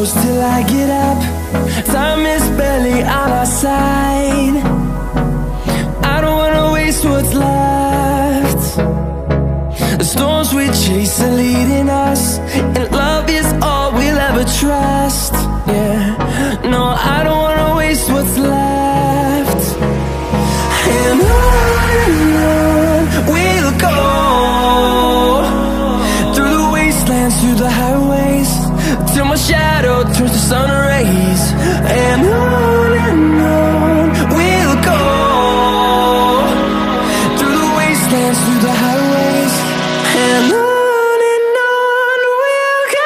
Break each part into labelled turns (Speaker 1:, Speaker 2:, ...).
Speaker 1: close till I get up. Time is barely on our side. I don't wanna waste what's left. The storms we chase are leading us, and love is all we'll ever trust. Yeah, no, I don't wanna waste what's left. And on we'll go, through the wastelands, through the highways, till my shadow turns to sun rays. And on we'll go, through the wastelands, through the highways, and on we'll go.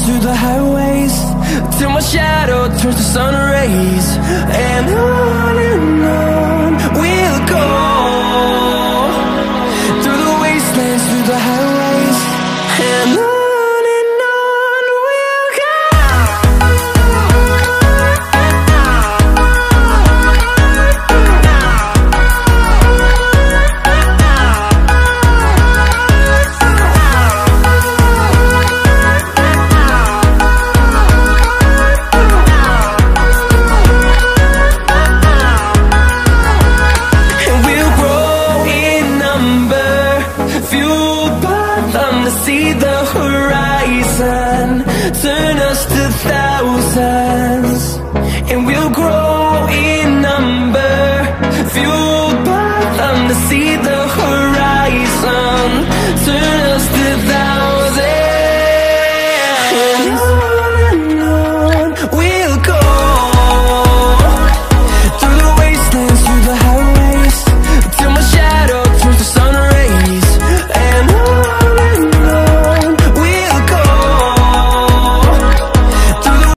Speaker 1: Through the highways, till my shadow turns to sun rays. And on we'll go, through the wastelands, through the highways, and on we'll go. See the horizon turn us to thousands, and we'll grow in number, fueled by them to see the horizon turn